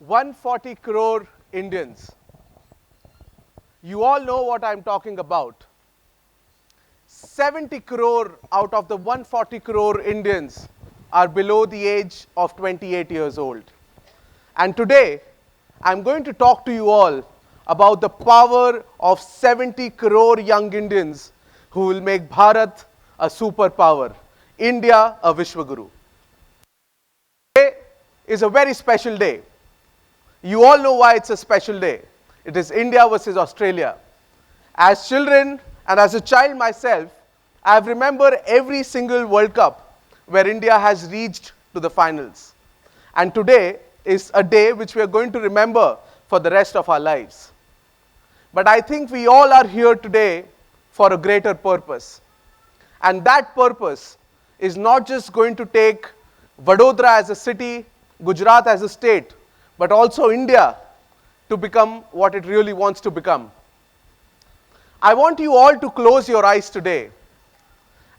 140 crore Indians. You all know what I'm talking about. 70 crore out of the 140 crore Indians are below the age of 28 years old. And today, I'm going to talk to you all about the power of 70 crore young Indians who will make Bharat a superpower, India a Vishwaguru. Today is a very special day. You all know why it's a special day. It is India versus Australia. As children and as a child myself, I've remembered every single World Cup where India has reached to the finals. And today is a day which we are going to remember for the rest of our lives. But I think we all are here today for a greater purpose. And that purpose is not just going to take Vadodara as a city, Gujarat as a state, but also India to become what it really wants to become. I want you all to close your eyes today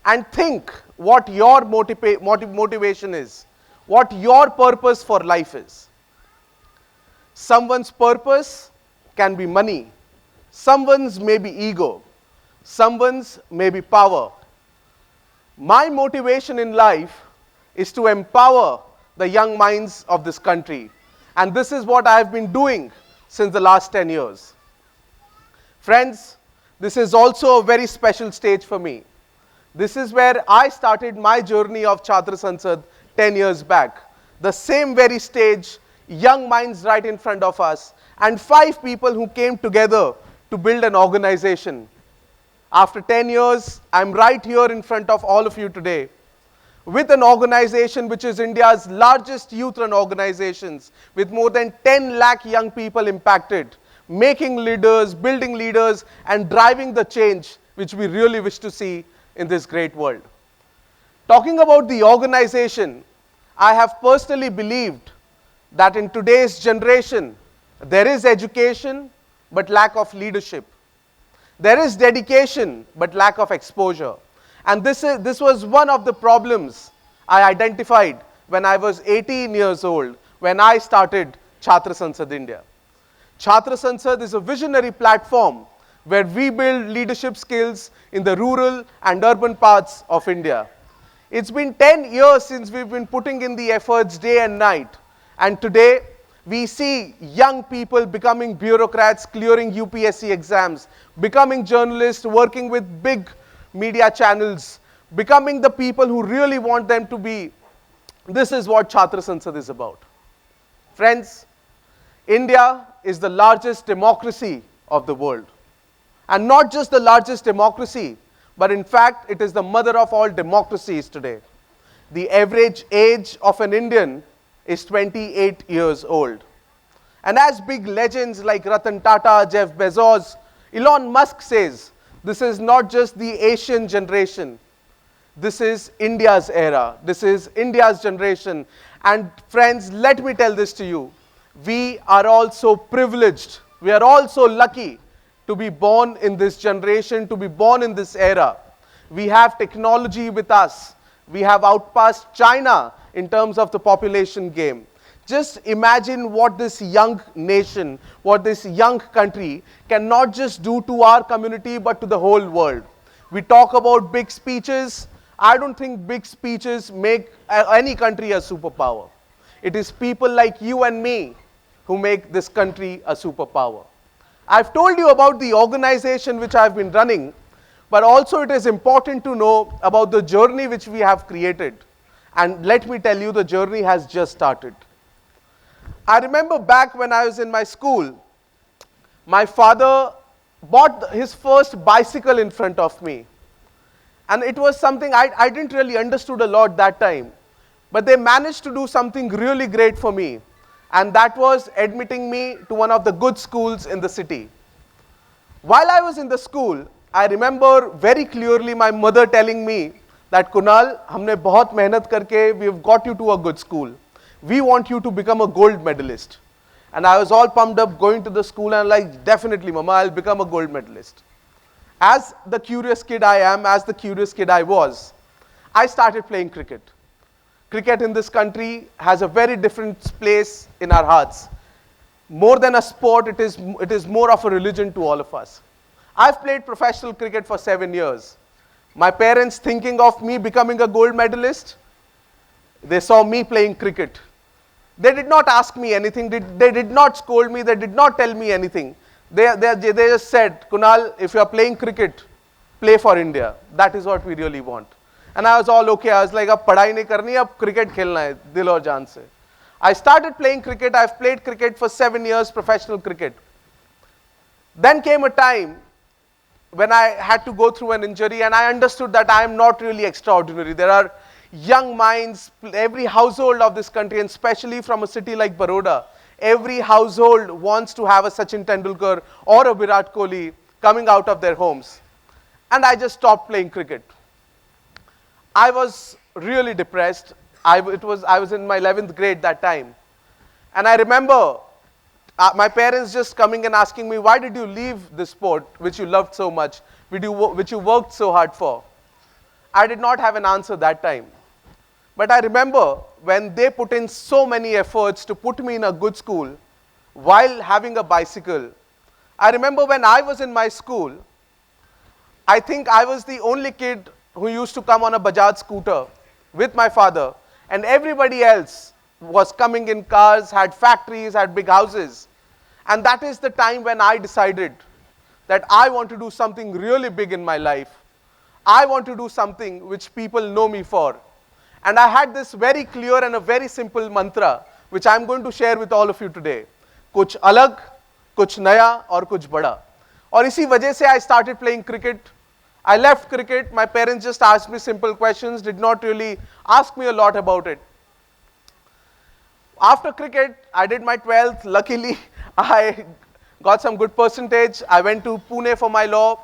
and think what your motivation is, what your purpose for life is. Someone's purpose can be money, someone's may be ego, someone's may be power. My motivation in life is to empower the young minds of this country. And this is what I've been doing since the last 10 years. Friends, this is also a very special stage for me. This is where I started my journey of Chhatra Sansad 10 years back. The same very stage, young minds right in front of us, and 5 people who came together to build an organization. After 10 years, I'm right here in front of all of you today with an organization which is India's largest youth-run organizations, with more than 10 lakh young people impacted, making leaders, building leaders, and driving the change which we really wish to see in this great world. Talking about the organization, I have personally believed that in today's generation, there is education, but lack of leadership. There is dedication, but lack of exposure. And this was one of the problems I identified when I was 18 years old, when I started Chhatra Sansad India. Chhatra Sansad is a visionary platform where we build leadership skills in the rural and urban parts of India. It's been 10 years since we've been putting in the efforts day and night. And today, we see young people becoming bureaucrats, clearing UPSC exams, becoming journalists, working with big media channels, becoming the people who really want them to be. This is what Chhatra Sansad is about. Friends, India is the largest democracy of the world. And not just the largest democracy, but in fact, it is the mother of all democracies today. The average age of an Indian is 28 years old. And as big legends like Ratan Tata, Jeff Bezos, Elon Musk says, this is not just the Asian generation. This is India's era. This is India's generation. And friends, let me tell this to you. We are all so privileged. We are all so lucky to be born in this generation, to be born in this era. We have technology with us. We have outpassed China in terms of the population game. Just imagine what this young nation, what this young country can not just do to our community, but to the whole world. We talk about big speeches. I don't think big speeches make any country a superpower. It is people like you and me who make this country a superpower. I've told you about the organization which I've been running, but also it is important to know about the journey which we have created. And let me tell you, the journey has just started. I remember back when I was in my school, my father bought his first bicycle in front of me. And it was something I didn't really understood a lot that time. But they managed to do something really great for me. And that was admitting me to one of the good schools in the city. While I was in the school, I remember very clearly my mother telling me that, Kunal, हमने बहुत मेहनत करके, we've got you to a good school. We want you to become a gold medalist. And I was all pumped up going to the school and like, definitely, Mama, I'll become a gold medalist. As the curious kid I am, as the curious kid I was, I started playing cricket. Cricket in this country has a very different place in our hearts. More than a sport, it is more of a religion to all of us. I've played professional cricket for 7 years. My parents thinking of me becoming a gold medalist, they saw me playing cricket. They did not ask me anything, they did not scold me, they did not tell me anything. They just said, Kunal, if you are playing cricket, play for India. That is what we really want. And I was all okay. I was like, ab padhai nahi karni, ab cricket khelna hai, dil aur jaan se. I started playing cricket. I've played cricket for 7 years, professional cricket. Then came a time when I had to go through an injury and I understood that I am not really extraordinary. There are young minds, every household of this country, and especially from a city like Baroda, every household wants to have a Sachin Tendulkar or a Virat Kohli coming out of their homes. And I just stopped playing cricket. I was really depressed. I was in my 11th grade that time. And I remember my parents just coming and asking me, why did you leave this sport which you loved so much, which you worked so hard for? I did not have an answer that time. But I remember when they put in so many efforts to put me in a good school while having a bicycle. I remember when I was in my school, I think I was the only kid who used to come on a Bajaj scooter with my father, and everybody else was coming in cars, had factories, had big houses. And that is the time when I decided that I want to do something really big in my life. I want to do something which people know me for. And I had this very clear and a very simple mantra, which I'm going to share with all of you today. Kuch alag, kuch naya, or kuch bada. और इसी वजह से I started playing cricket. I left cricket. My parents just asked me simple questions, did not really ask me a lot about it. After cricket, I did my 12th. Luckily, I got some good percentage. I went to Pune for my law.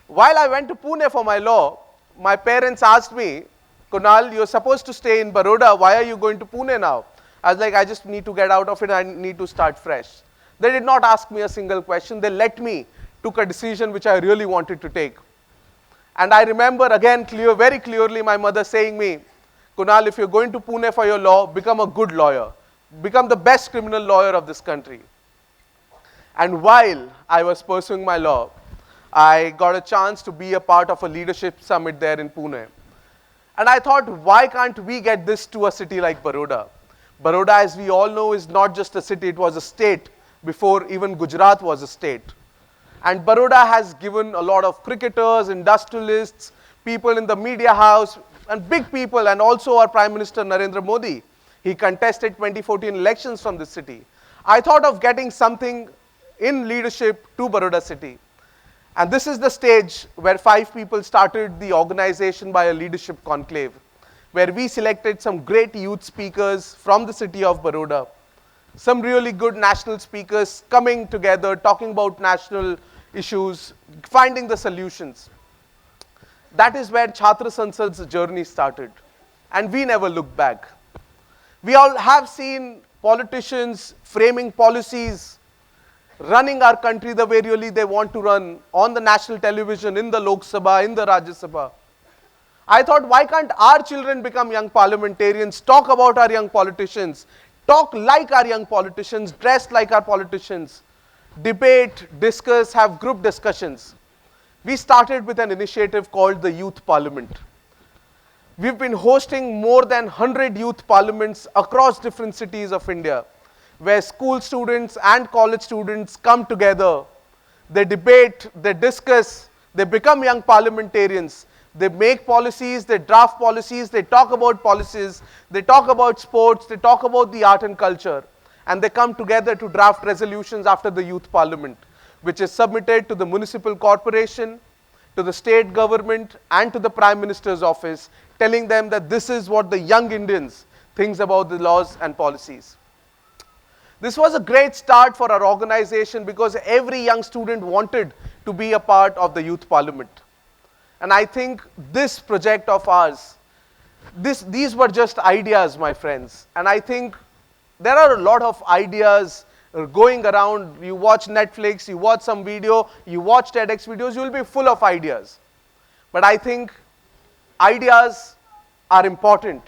While I went to Pune for my law, my parents asked me, Kunal, you're supposed to stay in Baroda. Why are you going to Pune now? I was like, I just need to get out of it. I need to start fresh. They did not ask me a single question. They let me took a decision which I really wanted to take. And I remember again very clearly my mother saying me, Kunal, if you're going to Pune for your law, become a good lawyer. Become the best criminal lawyer of this country. And while I was pursuing my law, I got a chance to be a part of a leadership summit there in Pune. And I thought, why can't we get this to a city like Baroda? Baroda, as we all know, is not just a city, it was a state before even Gujarat was a state. And Baroda has given a lot of cricketers, industrialists, people in the media house, and big people, and also our Prime Minister Narendra Modi. He contested 2014 elections from this city. I thought of getting something in leadership to Baroda city. And this is the stage where 5 people started the organization by a leadership conclave, where we selected some great youth speakers from the city of Baroda, some really good national speakers coming together, talking about national issues, finding the solutions. That is where Chhatra Sansad's journey started. And we never looked back. We all have seen politicians framing policies, running our country the way really they want to run, on the national television, in the Lok Sabha, in the Rajya Sabha. I thought, why can't our children become young parliamentarians, talk about our young politicians, talk like our young politicians, dress like our politicians, debate, discuss, have group discussions. We started with an initiative called the Youth Parliament. We've been hosting more than 100 youth parliaments across different cities of India, where school students and college students come together, they debate, they discuss, they become young parliamentarians, they make policies, they draft policies, they talk about policies, they talk about sports, they talk about the art and culture, and they come together to draft resolutions after the youth parliament, which is submitted to the municipal corporation, to the state government, and to the Prime Minister's office, telling them that this is what the young Indians think about the laws and policies. This was a great start for our organization because every young student wanted to be a part of the youth parliament. And I think this project of ours, these were just ideas, my friends. And I think there are a lot of ideas going around. You watch Netflix, you watch some video, you watch TEDx videos, you will be full of ideas. But I think ideas are important,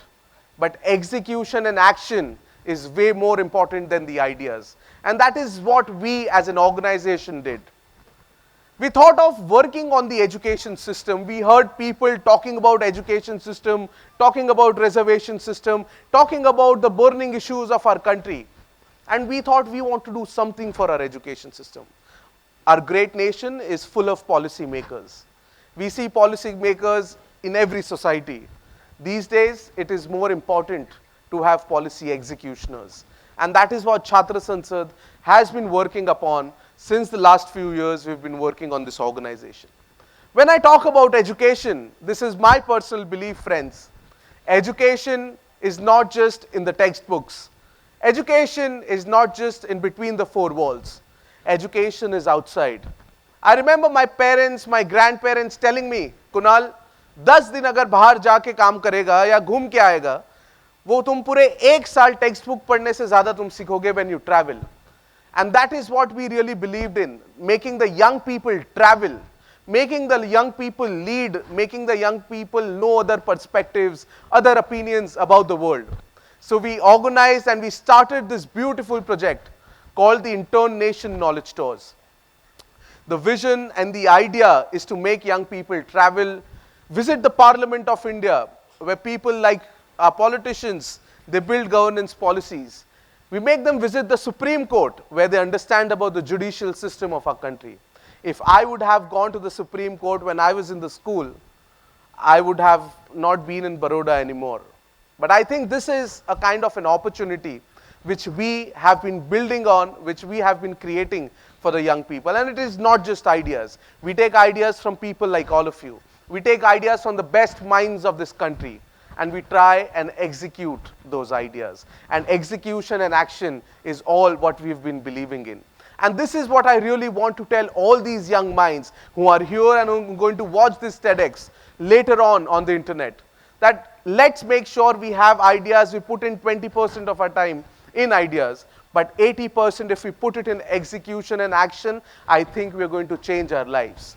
but execution and action is way more important than the ideas. And that is what we as an organization did. We thought of working on the education system. We heard people talking about education system, talking about reservation system, talking about the burning issues of our country. And we thought we want to do something for our education system. Our great nation is full of policy makers. We see policy makers in every society. These days, it is more important to have policy executioners. And that is what Chhatra Sansad has been working upon. Since the last few years, we've been working on this organization. When I talk about education, this is my personal belief, friends. Education is not just in the textbooks. Education is not just in between the four walls. Education is outside. I remember my parents, my grandparents telling me, Kunal, 10 दिन अगर बाहर जाके काम करेगा या घूम के आएगा, वो तुम पूरे 1 साल टेक्स्ट बुक पढ़ने से ज़्यादा तुम सीखोगे when you travel. And that is what we really believed in, making the young people travel, making the young people lead, making the young people know other perspectives, other opinions about the world. So we organized and we started this beautiful project called the Intern Nation Knowledge Tours. The vision and the idea is to make young people travel, visit the Parliament of India, where people like our politicians, they build governance policies. We make them visit the Supreme Court, where they understand about the judicial system of our country. If I would have gone to the Supreme Court when I was in the school, I would have not been in Baroda anymore. But I think this is a kind of an opportunity which we have been building on, which we have been creating for the young people. And it is not just ideas. We take ideas from people like all of you. We take ideas from the best minds of this country, and we try and execute those ideas. And execution and action is all what we've been believing in. And this is what I really want to tell all these young minds who are here and who are going to watch this TEDx later on the internet, that let's make sure we have ideas. We put in 20% of our time in ideas, but 80% if we put it in execution and action, I think we're going to change our lives.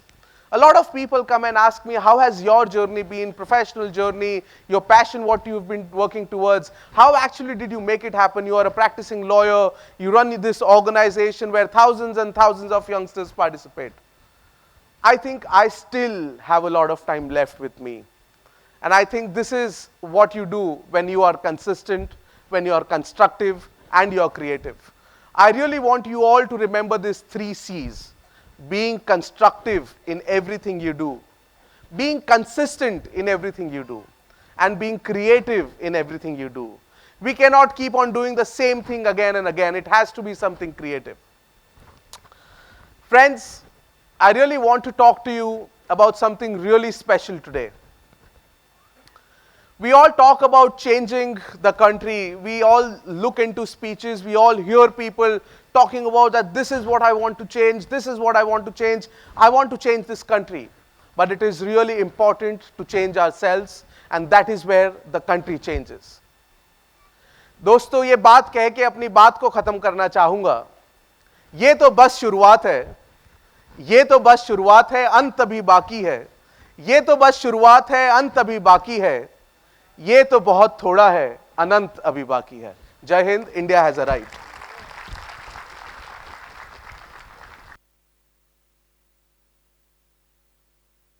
A lot of people come and ask me, how has your journey been, professional journey, your passion, what you've been working towards? How actually did you make it happen? You are a practicing lawyer, you run this organization where thousands and thousands of youngsters participate. I think I still have a lot of time left with me. And I think this is what you do when you are consistent, when you are constructive, and you are creative. I really want you all to remember these 3 C's. Being constructive in everything you do, being consistent in everything you do, and being creative in everything you do. We cannot keep on doing the same thing again and again. It has to be something creative. Friends, I really want to talk to you about something really special today. We all talk about changing the country. We all look into speeches. We all hear people talking about that this is what I want to change, this is what I want to change. I want to change this country. But it is really important to change ourselves, and that is where the country changes. दोस्तों, ये बात कह के अपनी बात को खत्म करना चाहूंगा. ये तो बस शुरुआत है. ये तो बस शुरुआत है, अंत अभी बाकी है. ये तो बस शुरुआत है, अंत अभी बाकी है. ये तो बहुत थोड़ा है, अनंत अभी बाकी है. जय हिंद. India has arrived.